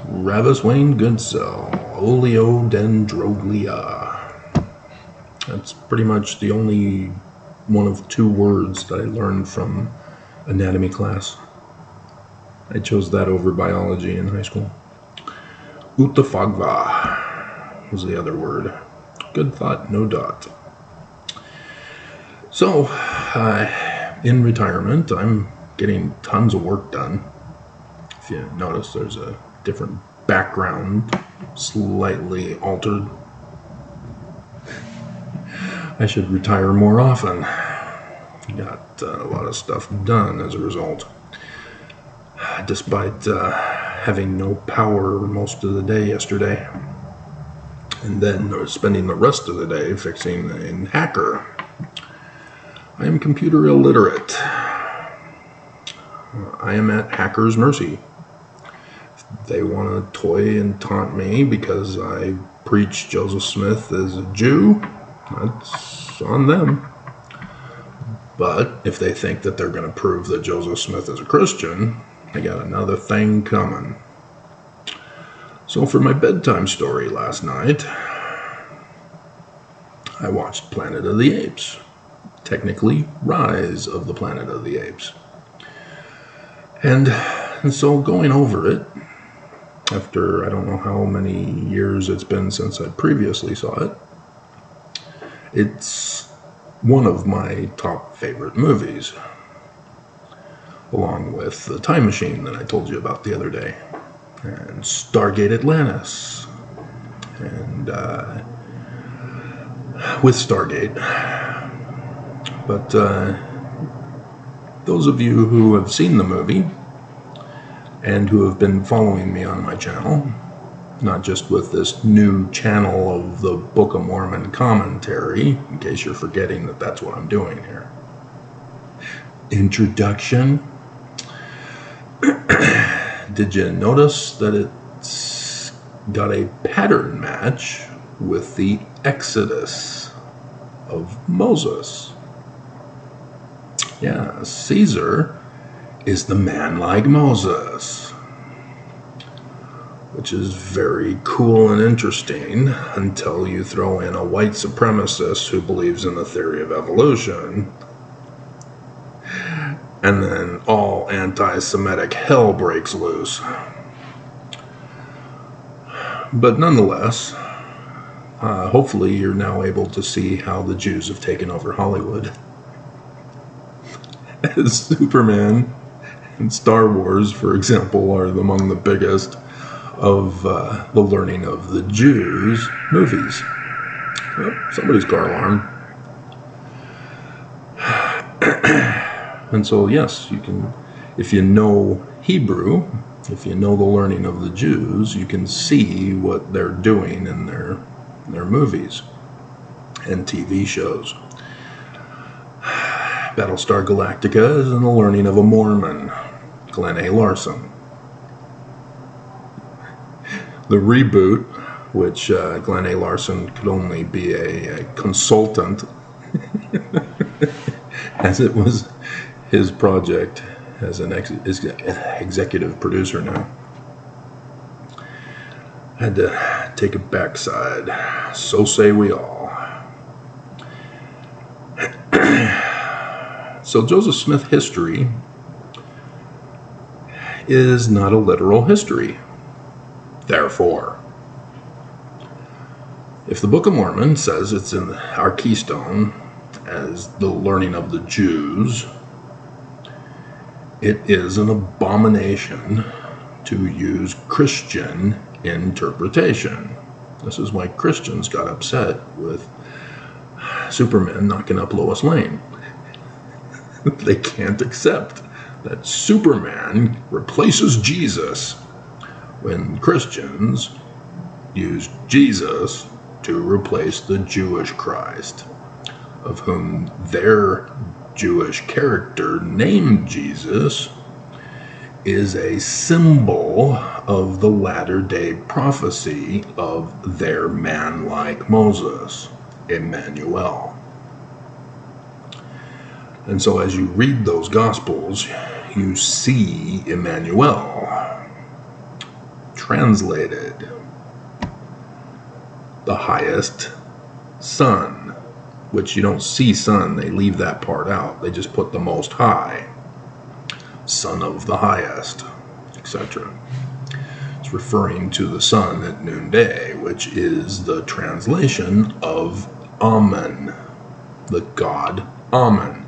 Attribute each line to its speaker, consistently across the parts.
Speaker 1: Ravis Wayne Goodsell, Oleodendroglia. That's pretty much the only one of two words that I learned from anatomy class. I chose that over biology in high school. Utafagva was the other word. Good thought, no dot. So, in retirement, I'm getting tons of work done. If you notice, there's a different background, slightly altered. I should retire more often. Got a lot of stuff done as a result. Despite having no power most of the day yesterday. And then spending the rest of the day fixing a hacker. I am computer illiterate. I am at hackers' mercy. If they want to toy and taunt me because I preach Joseph Smith as a Jew, that's on them. But if they think that they're going to prove that Joseph Smith is a Christian, I got another thing coming. So for my bedtime story last night, I watched Planet of the Apes. Technically, Rise of the Planet of the Apes. And so going over it, after I don't know how many years it's been since I previously saw it, it's one of my top favorite movies, along with The Time Machine that I told you about the other day, and Stargate Atlantis, and with Stargate. But those of you who have seen the movie and who have been following me on my channel, not just with this new channel of the Book of Mormon commentary, in case you're forgetting that that's what I'm doing here. Introduction. Did you notice that it's got a pattern match with the Exodus of Moses? Yeah, Caesar is the man like Moses, which is very cool and interesting until you throw in a white supremacist who believes in the theory of evolution, and then all anti-Semitic hell breaks loose. But nonetheless, hopefully you're now able to see how the Jews have taken over Hollywood. As Superman and Star Wars, for example, are among the biggest of the learning of the Jews movies. Oh, somebody's car alarm. And so, yes, you can, if you know Hebrew, if you know the learning of the Jews, you can see what they're doing in their movies and TV shows. Battlestar Galactica is in the learning of a Mormon, Glenn A. Larson. The reboot, which Glenn A. Larson could only be a consultant, as it was his project as an executive producer now. Had to take a backside. So say we all. So Joseph Smith history is not a literal history. Therefore, if the Book of Mormon says it's in our keystone as the learning of the Jews, it is an abomination to use Christian interpretation. This is why Christians got upset with Superman knocking up Lois Lane. They can't accept that Superman replaces Jesus when Christians use Jesus to replace the Jewish Christ, of whom their Jewish character named Jesus is a symbol of the latter-day prophecy of their man like Moses, Emmanuel. And so as you read those Gospels, you see Emmanuel translated the highest Son, which you don't see Son, they leave that part out. They just put the Most High, Son of the highest, etc. It's referring to the sun at noonday, which is the translation of Amen, the God Amen,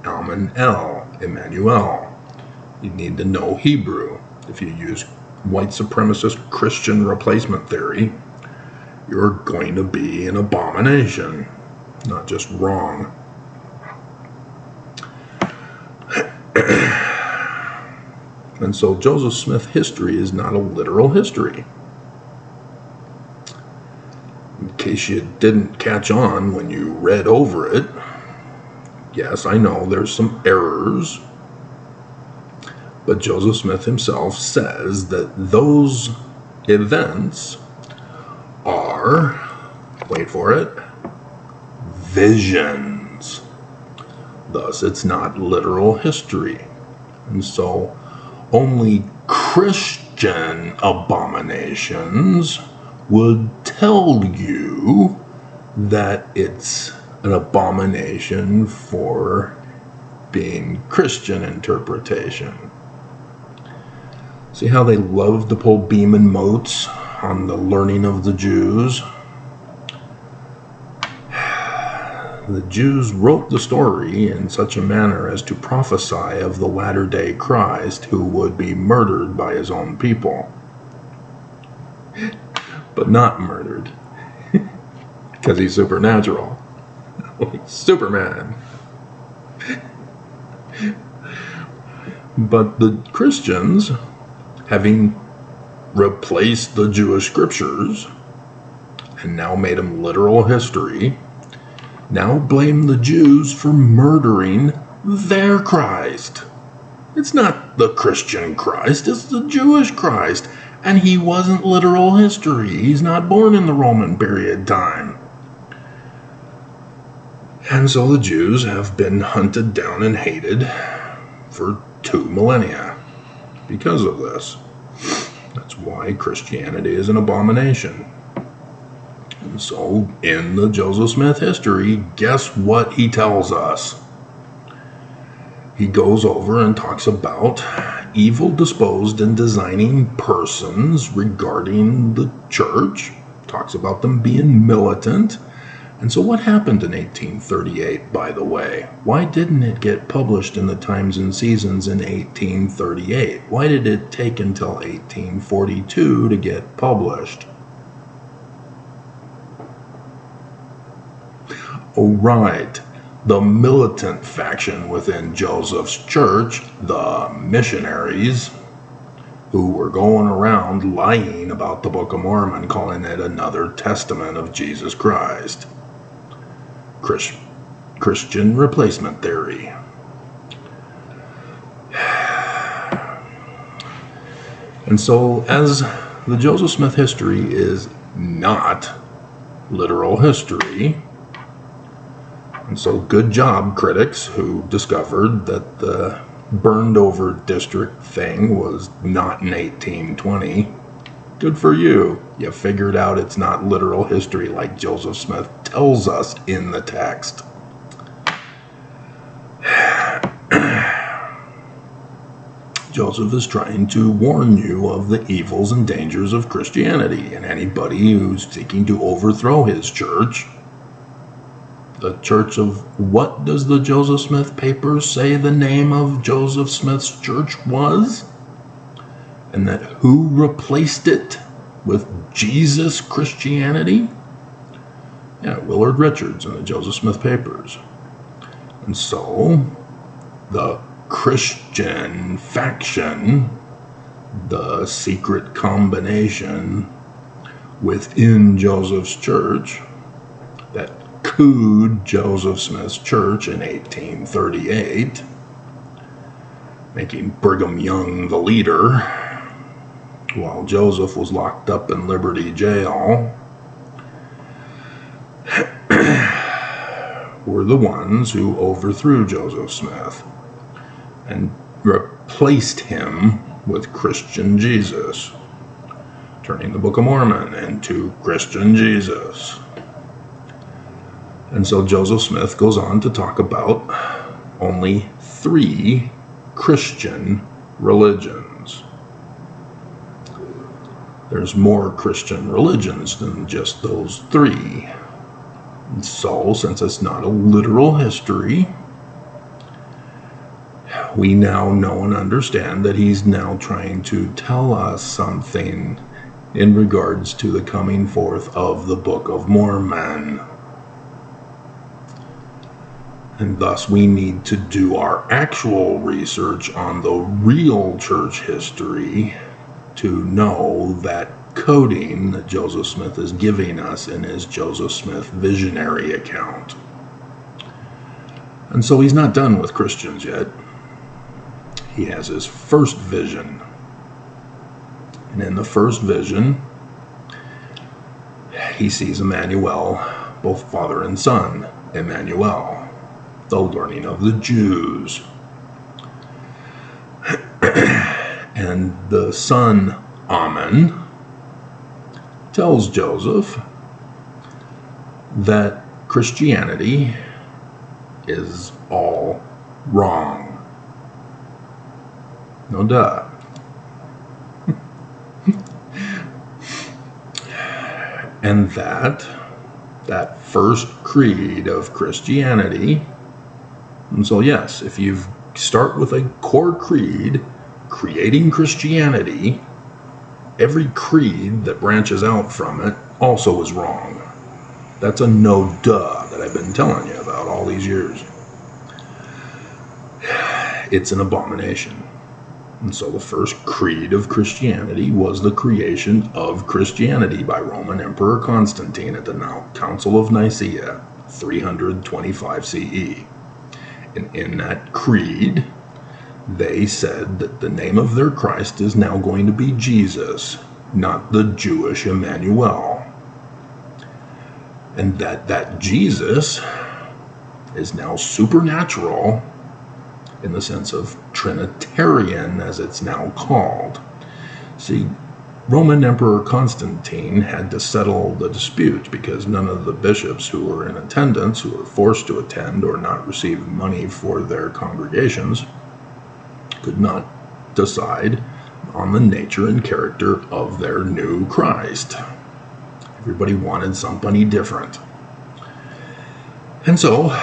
Speaker 1: Amen El, Emmanuel. You need to know Hebrew. If you use white supremacist Christian replacement theory, you're going to be an abomination, not just wrong. And so Joseph Smith history is not a literal history. In case you didn't catch on when you read over it, yes, I know there's some errors, but Joseph Smith himself says that those events are, wait for it, visions. Thus, it's not literal history. And so, only Christian abominations would tell you that it's an abomination for being Christian interpretation. See how they love to pull beam and motes on the learning of the Jews? The Jews wrote the story in such a manner as to prophesy of the latter-day Christ who would be murdered by his own people. But not murdered, because he's supernatural. Like Superman. But the Christians, having replaced the Jewish scriptures and now made them literal history, now blame the Jews for murdering their Christ. It's not the Christian Christ, it's the Jewish Christ. And he wasn't literal history. He's not born in the Roman period time. And so the Jews have been hunted down and hated for 2 millennia because of this. That's why Christianity is an abomination. And so, in the Joseph Smith history, guess what he tells us? He goes over and talks about evil disposed and designing persons regarding the church, talks about them being militant. And so what happened in 1838, by the way? Why didn't it get published in the Times and Seasons in 1838? Why did it take until 1842 to get published? Oh, right. The militant faction within Joseph's church, the missionaries, who were going around lying about the Book of Mormon, calling it another testament of Jesus Christ. Christian replacement theory. And so, as the Joseph Smith history is not literal history, and so good job, critics who discovered that the burned over district thing was not in 1820. Good for you. You figured out it's not literal history like Joseph Smith tells us in the text. Joseph is trying to warn you of the evils and dangers of Christianity, and anybody who's seeking to overthrow his church. The church of, what does the Joseph Smith papers say the name of Joseph Smith's church was? And that who replaced it with Jesus Christianity? Yeah, Willard Richards in the Joseph Smith papers. And so, the Christian faction, the secret combination within Joseph's church that cooed Joseph Smith's church in 1838, making Brigham Young the leader, while Joseph was locked up in Liberty Jail, were the ones who overthrew Joseph Smith and replaced him with Christian Jesus. turning the Book of Mormon into Christian Jesus. And so Joseph Smith goes on to talk about only 3 Christian religions. There's more Christian religions than just those 3. And so, since it's not a literal history, we now know and understand that he's now trying to tell us something in regards to the coming forth of the Book of Mormon. And thus we need to do our actual research on the real church history to know that coding that Joseph Smith is giving us in his Joseph Smith visionary account. And so he's not done with Christians yet. He has his first vision. And in the first vision, he sees Emmanuel, both father and son, Emmanuel, the learning of the Jews. And the son, Ammon, tells Joseph that Christianity is all wrong. No duh. And that first creed of Christianity, and so yes, if you start with a core creed, creating Christianity, every creed that branches out from it also is wrong. That's a no duh that I've been telling you about all these years. It's an abomination. And so the first creed of Christianity was the creation of Christianity by Roman Emperor Constantine at the Council of Nicaea, 325 CE. And in that creed, they said that the name of their Christ is now going to be Jesus, not the Jewish Emmanuel. And that Jesus is now supernatural in the sense of Trinitarian, as it's now called. See, Roman Emperor Constantine had to settle the dispute because none of the bishops who were in attendance, who were forced to attend or not receive money for their congregations, could not decide on the nature and character of their new Christ. Everybody wanted somebody different. And so,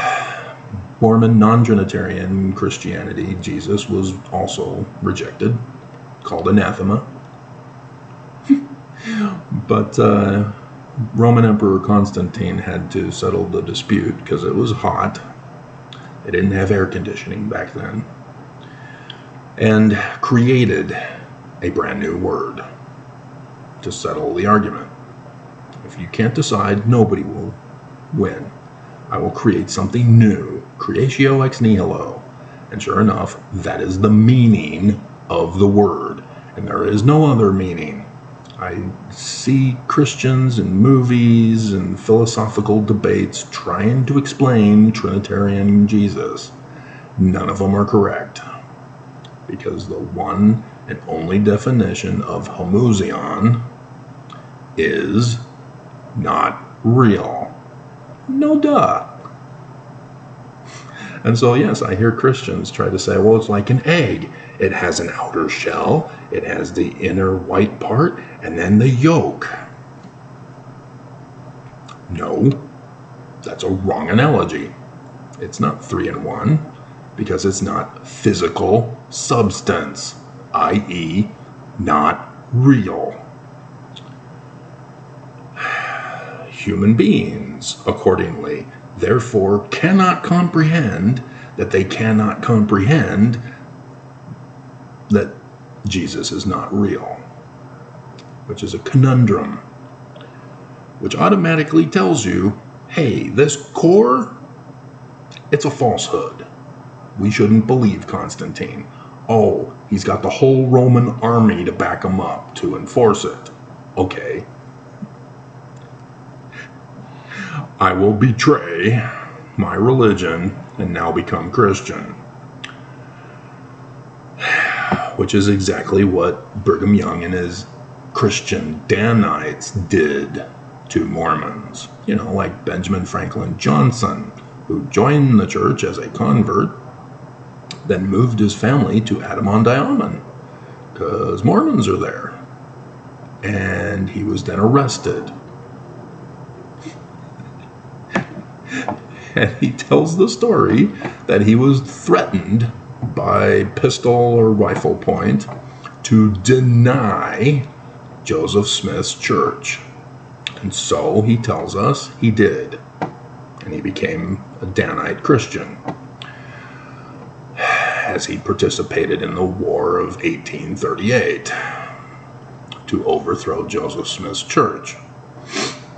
Speaker 1: Mormon non-Trinitarian Christianity, Jesus was also rejected, called anathema. But Roman Emperor Constantine had to settle the dispute because it was hot. They didn't have air conditioning back then. And created a brand new word to settle the argument. If you can't decide, nobody will win. I will create something new. Creatio ex nihilo. And sure enough, that is the meaning of the word. And there is no other meaning. I see Christians in movies and philosophical debates trying to explain Trinitarian Jesus. None of them are correct. Because the one and only definition of homoousion is not real. No duh. And so yes, I hear Christians try to say, well, it's like an egg. It has an outer shell, it has the inner white part, and then the yolk. No, that's a wrong analogy. It's not 3 in 1. Because it's not physical substance, i.e., not real. Human beings, accordingly, therefore cannot comprehend that they cannot comprehend that Jesus is not real, which is a conundrum, which automatically tells you, hey, this core, it's a falsehood. We shouldn't believe Constantine. Oh, he's got the whole Roman army to back him up to enforce it. Okay. I will betray my religion and now become Christian. Which is exactly what Brigham Young in his Christian Danites did to Mormons. Like Benjamin Franklin Johnson, who joined the church as a convert, then moved his family to Adirondack because Mormons are there. And he was then arrested. And he tells the story that he was threatened by pistol or rifle point to deny Joseph Smith's church. And so he tells us he did. And he became a Danite Christian as he participated in the War of 1838 to overthrow Joseph Smith's church.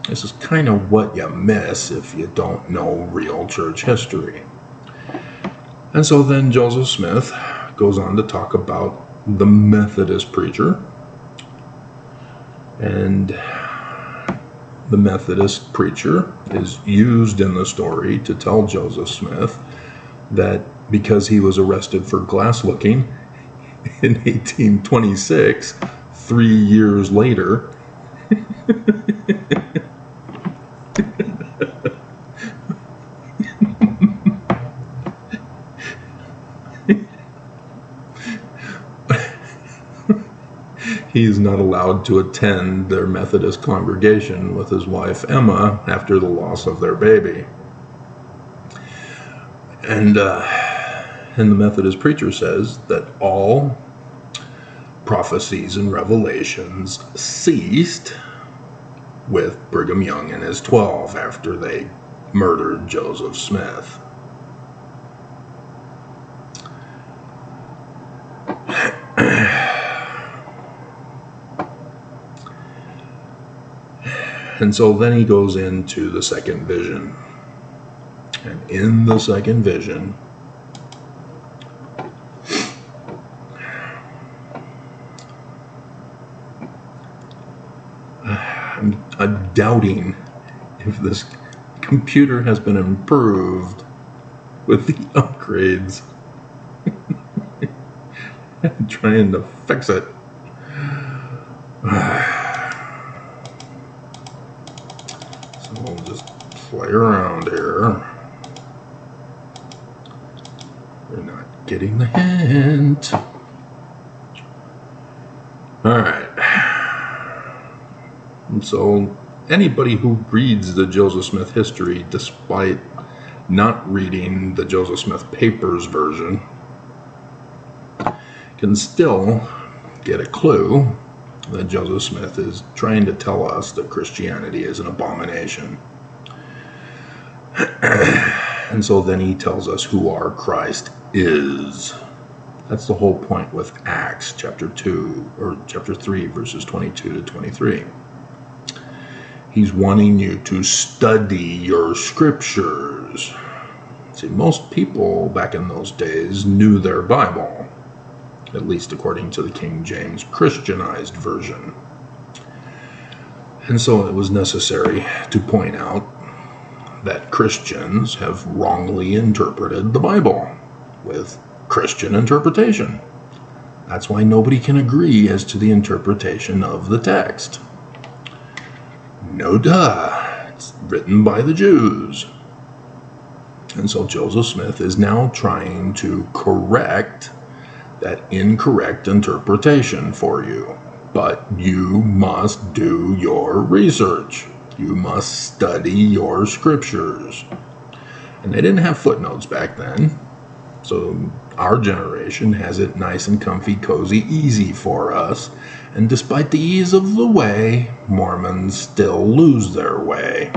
Speaker 1: This is kind of what you miss if you don't know real church history. And so then Joseph Smith goes on to talk about the Methodist preacher. And the Methodist preacher is used in the story to tell Joseph Smith that because he was arrested for glass looking in 1826, 3 years later, he's not allowed to attend their Methodist congregation with his wife Emma after the loss of their baby. And the Methodist preacher says that all prophecies and revelations ceased with Brigham Young and his 12 after they murdered Joseph Smith. And so then he goes into the second vision. And in the second vision, I'm doubting if this computer has been improved with the upgrades. I'm trying to fix it. So we'll just play around here. We're not getting the hint. Alright. And so anybody who reads the Joseph Smith history, despite not reading the Joseph Smith Papers version, can still get a clue that Joseph Smith is trying to tell us that Christianity is an abomination. And so then he tells us who our Christ is. That's the whole point with Acts chapter 2 or chapter 3 verses 22 to 23. He's wanting you to study your scriptures. See, most people back in those days knew their Bible, at least according to the King James Christianized version. And so it was necessary to point out that Christians have wrongly interpreted the Bible with Christian interpretation. That's why nobody can agree as to the interpretation of the text. No duh, it's written by the Jews. And so Joseph Smith is now trying to correct that incorrect interpretation for you. But you must do your research. You must study your scriptures. And they didn't have footnotes back then. So our generation has it nice and comfy, cozy, easy for us. And despite the ease of the way, Mormons still lose their way,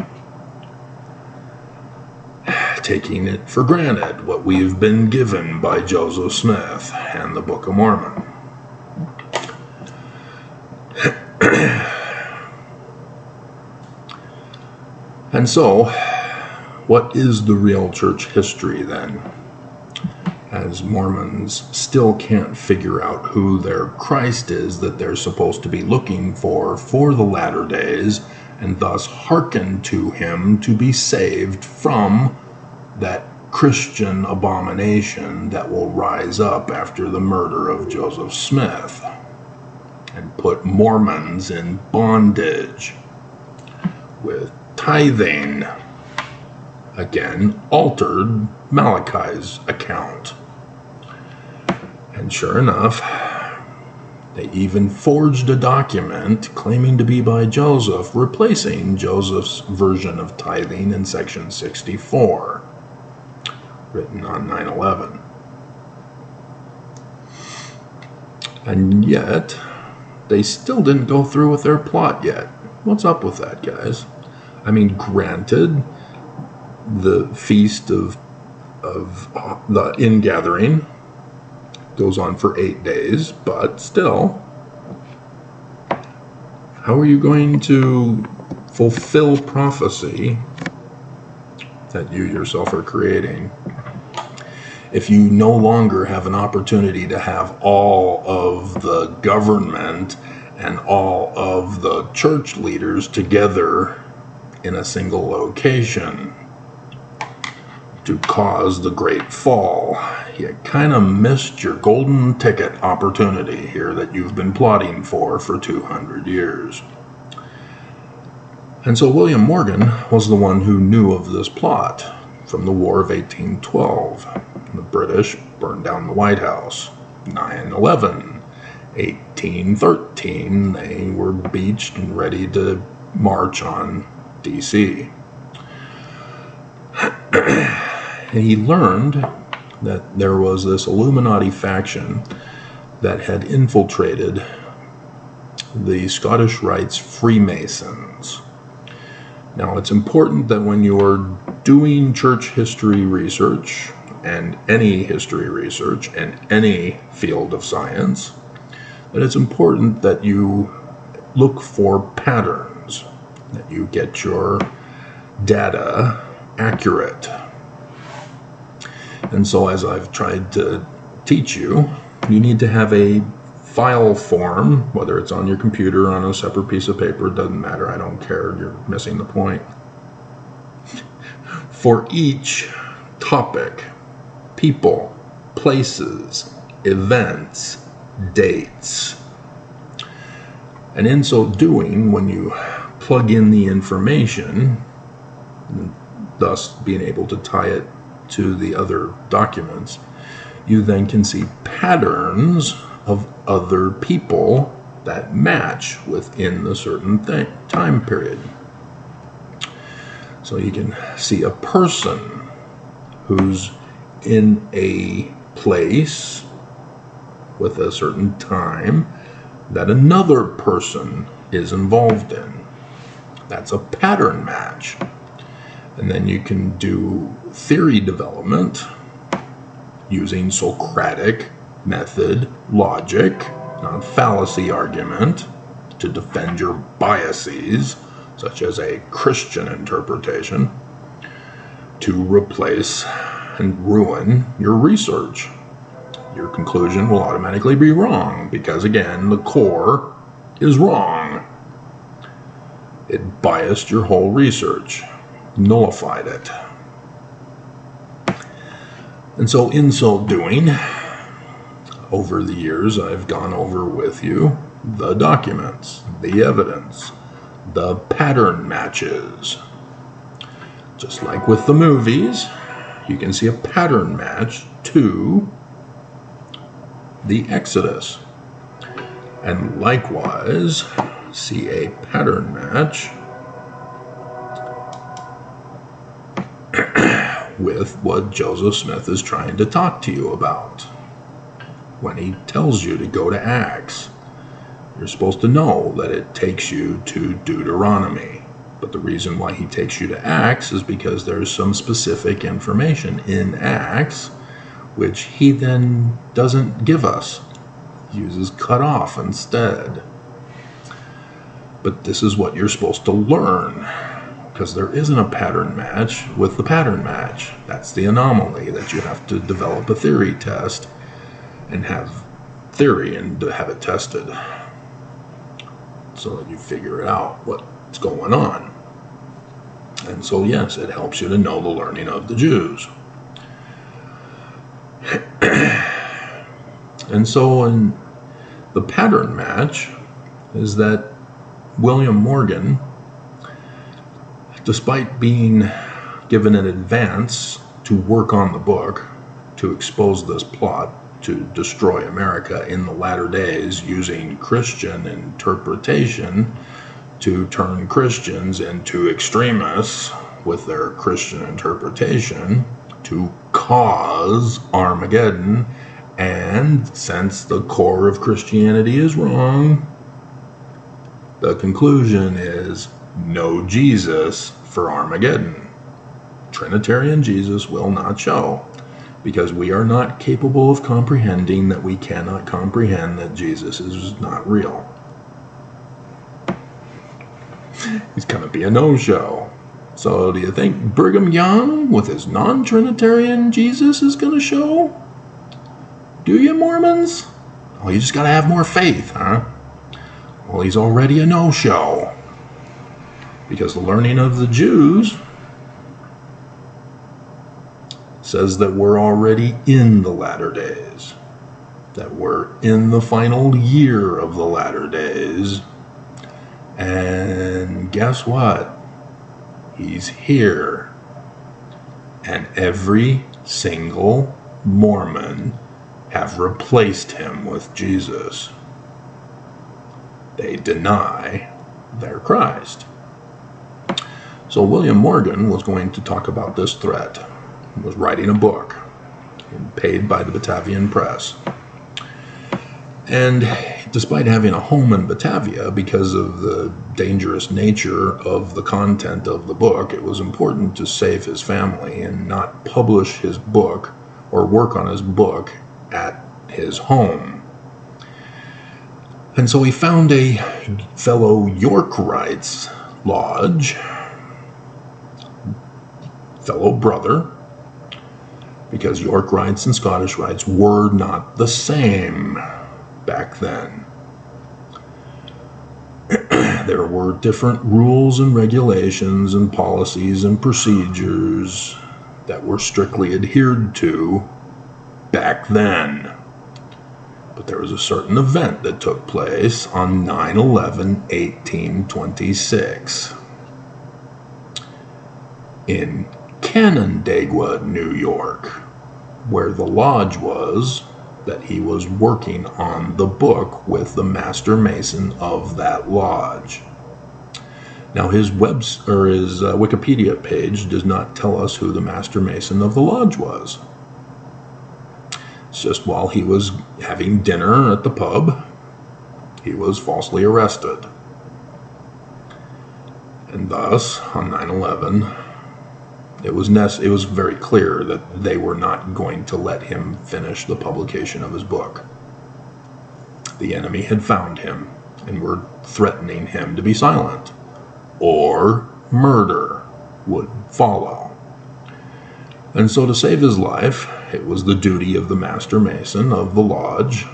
Speaker 1: taking it for granted what we've been given by Joseph Smith and the Book of Mormon. And so, what is the real church history then? As Mormons still can't figure out who their Christ is that they're supposed to be looking for the latter days, and thus hearken to him to be saved from that Christian abomination that will rise up after the murder of Joseph Smith. and put Mormons in bondage with tithing. Again, altered Malachi's account. And sure enough, they even forged a document claiming to be by Joseph, replacing Joseph's version of tithing in section 64, written on 9/11. And yet, they still didn't go through with their plot yet. What's up with that, guys? I mean, granted, the feast of the ingathering goes on for 8 days, but still, how are you going to fulfill prophecy that you yourself are creating if you no longer have an opportunity to have all of the government and all of the church leaders together in a single location to cause the great fall? You kind of missed your golden ticket opportunity here that you've been plotting for 200 years. And so William Morgan was the one who knew of this plot from the War of 1812. The British burned down the White House. 9/11. 1813, they were beached and ready to march on D.C. And he learned that there was this Illuminati faction that had infiltrated the Scottish Rites Freemasons. Now, it's important that when you're doing church history research, and any history research, and any field of science, that it's important that you look for patterns, that you get your data accurate. And so, as I've tried to teach you, you need to have a file form, whether it's on your computer or on a separate piece of paper, it doesn't matter, I don't care, you're missing the point. For each topic, people, places, events, dates. And in so doing, when you plug in the information, thus being able to tie it to the other documents, you then can see patterns of other people that match within the certain time period. So you can see a person who's in a place with a certain time that another person is involved in. That's a pattern match. And then you can do theory development using Socratic method, logic, not fallacy argument, to defend your biases, such as a Christian interpretation, to replace and ruin your research. Your conclusion will automatically be wrong because, again, the core is wrong. It biased your whole research, nullified it. And so in so doing, over the years, I've gone over with you the documents, the evidence, the pattern matches. Just like with the movies, you can see a pattern match to the Exodus. And likewise, see a pattern match with what Joseph Smith is trying to talk to you about. When he tells you to go to Acts, you're supposed to know that it takes you to Deuteronomy. But the reason why he takes you to Acts is because there's some specific information in Acts which he then doesn't give us. He uses cut off instead. But this is what you're supposed to learn, because there isn't a pattern match with the pattern match. That's the anomaly, that you have to develop a theory test and have theory and to have it tested so that you figure it out what's going on. And so, yes, it helps you to know the learning of the Jews. And so in the pattern match, is that William Morgan, despite being given an advance to work on the book, to expose this plot to destroy America in the latter days using Christian interpretation to turn Christians into extremists with their Christian interpretation to cause Armageddon, and since the core of Christianity is wrong, the conclusion is no Jesus for Armageddon. Trinitarian Jesus will not show, because we are not capable of comprehending that we cannot comprehend that Jesus is not real. He's going to be a no-show. So do you think Brigham Young with his non-Trinitarian Jesus is going to show? Do you, Mormons? Well, you just got to have more faith, huh? Well, he's already a no-show. Because the learning of the Jews says that we're already in the latter days, that we're in the final year of the latter days, and guess what? He's here, and every single Mormon have replaced him with Jesus. They deny their Christ. So William Morgan was going to talk about this threat. He was writing a book, paid by the Batavian Press. And despite having a home in Batavia, because of the dangerous nature of the content of the book, it was important to save his family and not publish his book or work on his book at his home. And so he found a fellow Yorkites lodge, fellow brother, because York rites and Scottish rites were not the same back then. There were different rules and regulations and policies and procedures that were strictly adhered to back then. But there was a certain event that took place on 9/11/1826 in Canandaigua, New York, where the lodge was that he was working on the book with the master mason of that lodge. Now his Wikipedia page does not tell us who the master mason of the lodge was. It's just while he was having dinner at the pub, he was falsely arrested. And thus, on 9/11, it was very clear that they were not going to let him finish the publication of his book. The enemy had found him and were threatening him to be silent, or murder would follow. And so to save his life, it was the duty of the master mason of the lodge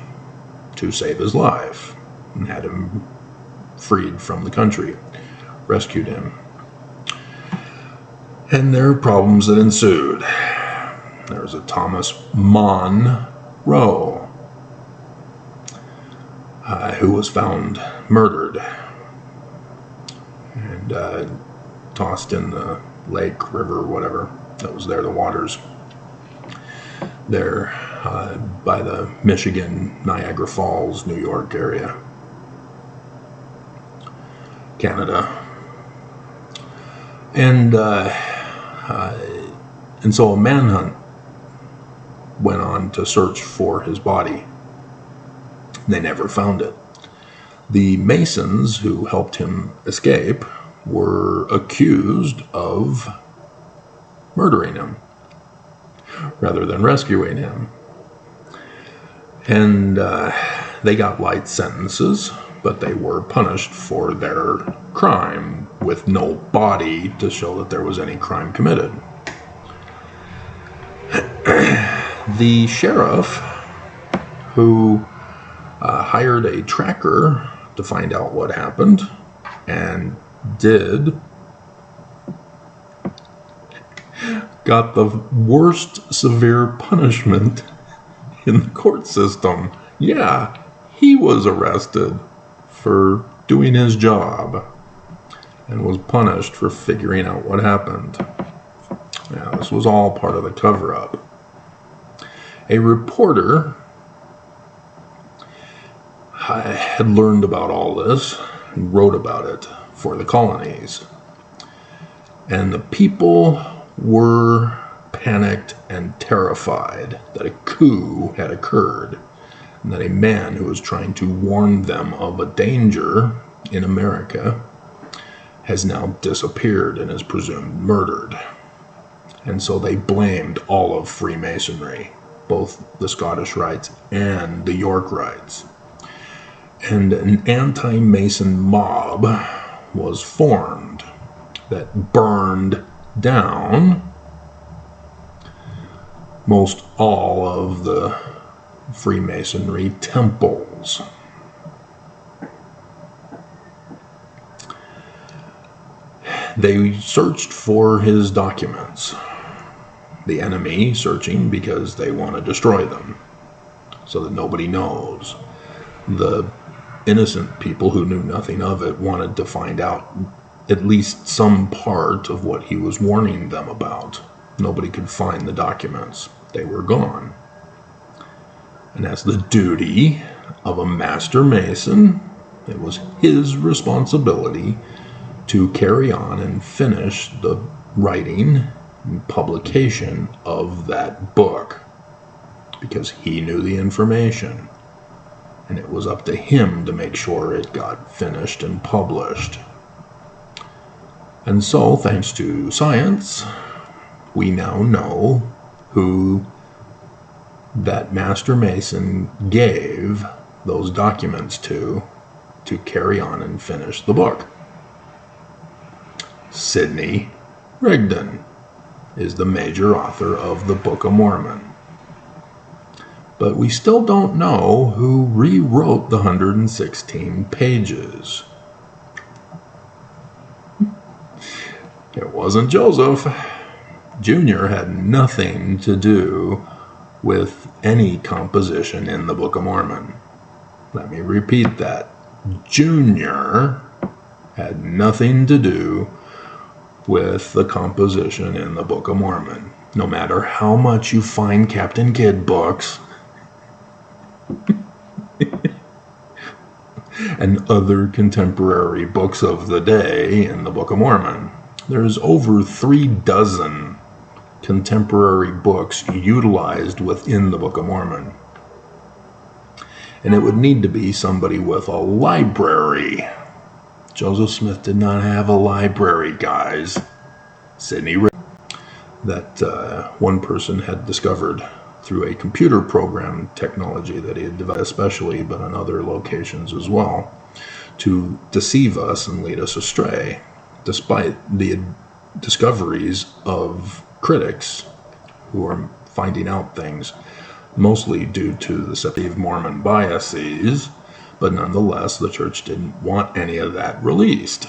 Speaker 1: to save his life, and had him freed from the country, rescued him. And there were problems that ensued. There was a Thomas Monroe, who was found murdered and tossed in the lake, river, whatever that was there, the waters there by the Michigan, Niagara Falls, New York area, Canada. And so a manhunt went on to search for his body. They never found it. The Masons who helped him escape were accused of murdering him rather than rescuing him. And they got light sentences, but they were punished for their crime with no body to show that there was any crime committed. The sheriff who hired a tracker to find out what happened and got the worst severe punishment in the court system. Yeah, he was arrested for doing his job and was punished for figuring out what happened. Now, this was all part of the cover-up. A reporter had learned about all this and wrote about it for the colonies. And the people were panicked and terrified that a coup had occurred and that a man who was trying to warn them of a danger in America has now disappeared and is presumed murdered. And so they blamed all of Freemasonry, both the Scottish Rites and the York Rites. And an anti-Mason mob was formed that burned down most all of the Freemasonry temples. They searched for his documents. The enemy searching because they want to destroy them so that nobody knows. The innocent people who knew nothing of it wanted to find out at least some part of what he was warning them about. Nobody could find the documents. They were gone. And that's the duty of a master mason. It was his responsibility to carry on and finish the writing and publication of that book, because he knew the information, and it was up to him to make sure it got finished and published. And so, thanks to science, we now know who that master mason gave those documents to carry on and finish the book. Sidney Rigdon is the major author of the Book of Mormon. But we still don't know who rewrote the 116 pages. It wasn't Joseph. Junior had nothing to do with any composition in the Book of Mormon. Let me repeat that. Junior had nothing to do with the composition in the Book of Mormon. No matter how much you find Captain Kidd books and other contemporary books of the day in the Book of Mormon, there's over 36 contemporary books utilized within the Book of Mormon. And it would need to be somebody with a library. Joseph Smith did not have a library, guys. Sidney Rigdon, that one person had discovered through a computer program technology that he had developed especially, but on other locations as well, to deceive us and lead us astray, despite the discoveries of critics who are finding out things, mostly due to the selective Mormon biases. But nonetheless, the church didn't want any of that released.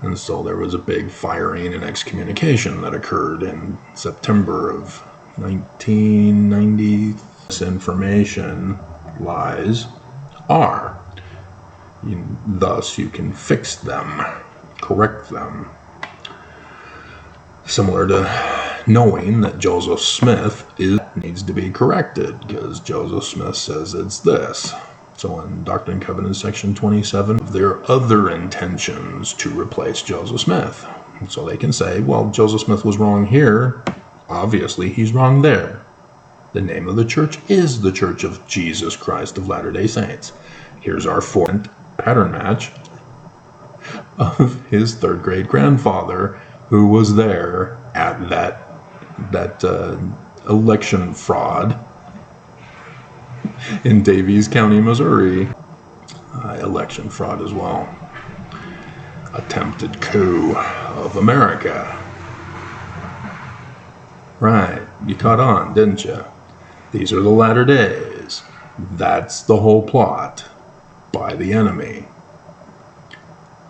Speaker 1: And so there was a big firing and excommunication that occurred in September of 1990. This information lies are. Thus, you can fix them, correct them. Similar to knowing that Joseph Smith needs to be corrected, because Joseph Smith says it's this. So in Doctrine and Covenants section 27, there are other intentions to replace Joseph Smith. And so they can say, well, Joseph Smith was wrong here. Obviously, he's wrong there. The name of the church is the Church of Jesus Christ of Latter-day Saints. Here's our fourth pattern match of his third great grandfather, who was there at that election fraud in Davies County, Missouri. Election fraud as well. Attempted coup of America. Right, you caught on, didn't you? These are the latter days. That's the whole plot by the enemy.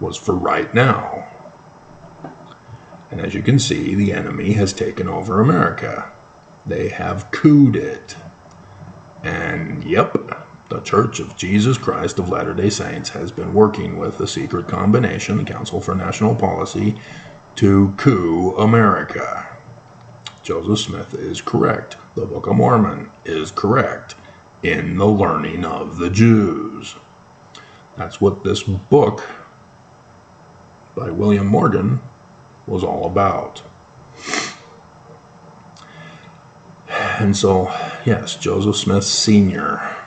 Speaker 1: Was for right now. And as you can see, the enemy has taken over America. They have couped it. And yep, The Church of Jesus Christ of Latter-day Saints has been working with the secret combination, the Council for National Policy, to coup America. Joseph Smith is correct. The Book of Mormon is correct in the learning of the Jews. That's what this book by William Morgan was all about. And so, yes, Joseph Smith Sr.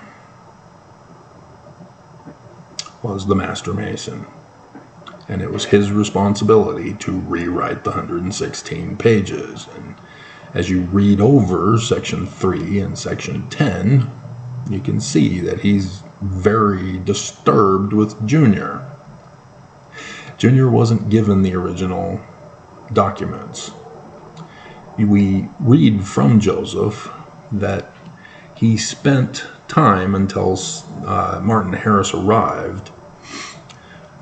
Speaker 1: was the Master Mason. And it was his responsibility to rewrite the 116 pages. And as you read over Section 3 and Section 10, you can see that he's very disturbed with Junior. Junior wasn't given the original documents. We read from Joseph that he spent time until Martin Harris arrived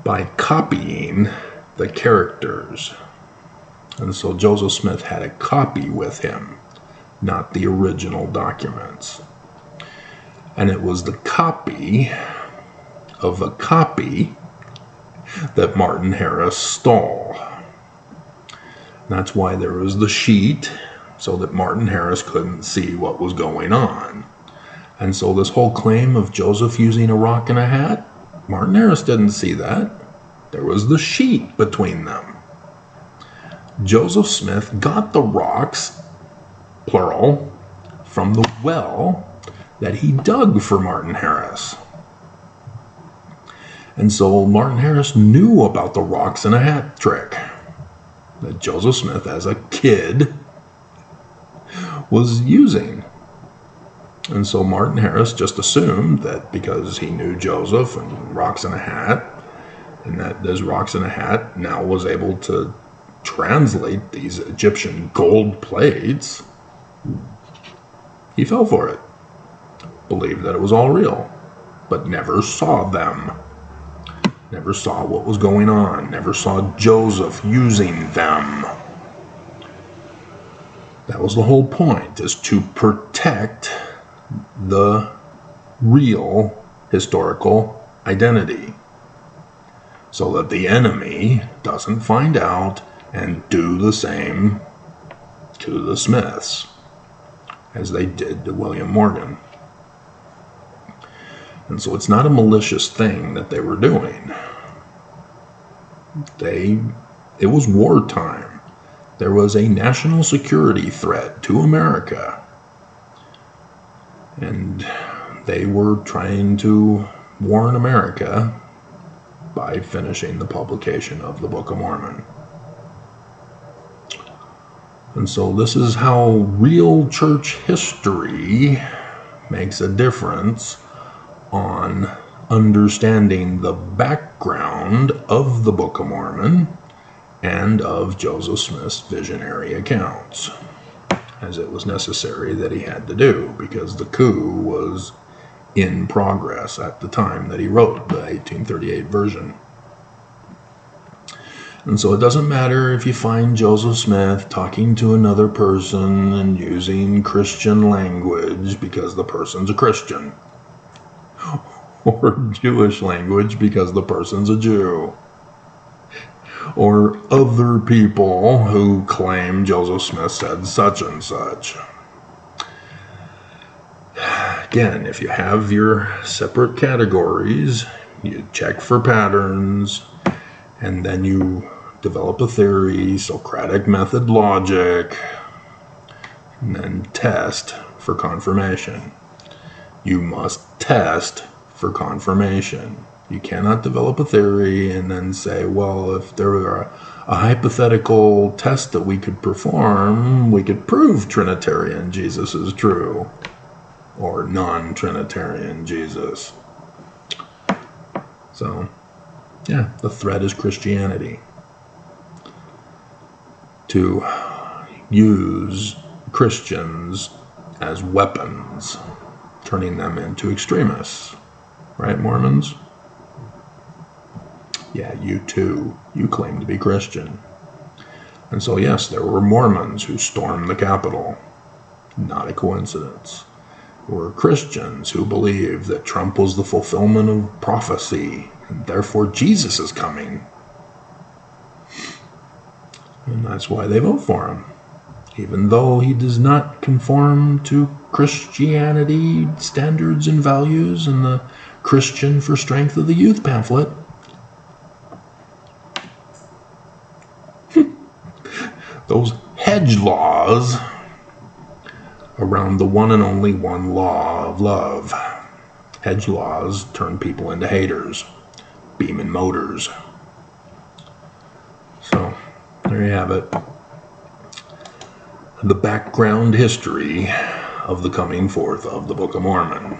Speaker 1: by copying the characters. And so Joseph Smith had a copy with him, not the original documents. And it was the copy of a copy that Martin Harris stole. That's why there was the sheet, so that Martin Harris couldn't see what was going on. And so this whole claim of Joseph using a rock and a hat, Martin Harris didn't see that. There was the sheet between them. Joseph Smith got the rocks, plural, from the well that he dug for Martin Harris. And so Martin Harris knew about the rocks and a hat trick that Joseph Smith, as a kid, was using. And so Martin Harris just assumed that because he knew Joseph and rocks in a hat, and that those rocks in a hat now was able to translate these Egyptian gold plates, he fell for it. Believed that it was all real, but never saw them. Never saw what was going on. Never saw Joseph using them. That was the whole point, is to protect the real historical identity, so that the enemy doesn't find out and do the same to the Smiths as they did to William Morgan. And so it's not a malicious thing that they were doing. It was wartime. There was a national security threat to America. And they were trying to warn America by finishing the publication of the Book of Mormon. And so this is how real church history makes a difference on understanding the background of the Book of Mormon and of Joseph Smith's visionary accounts, as it was necessary that he had to do, because the coup was in progress at the time that he wrote the 1838 version. And so it doesn't matter if you find Joseph Smith talking to another person and using Christian language because the person's a Christian, or Jewish language because the person's a Jew, or other people who claim Joseph Smith said such and such. Again, if you have your separate categories, you check for patterns, and then you develop a theory, Socratic method logic, and then test for confirmation. You must test for confirmation. You cannot develop a theory and then say, well, if there were a hypothetical test that we could perform, we could prove Trinitarian Jesus is true, or non-Trinitarian Jesus. So, yeah, the threat is Christianity. To use Christians as weapons, turning them into extremists. Right, Mormons? Yeah, you too. You claim to be Christian. And so, yes, there were Mormons who stormed the Capitol. Not a coincidence. were Christians who believed that Trump was the fulfillment of prophecy, and therefore Jesus is coming. And that's why they vote for him. Even though he does not conform to Christianity standards and values and the Christian for Strength of the Youth pamphlet. Those hedge laws around the one and only one law of love. Hedge laws turn people into haters. Beaming motors. So, there you have it. The background history of the coming forth of the Book of Mormon.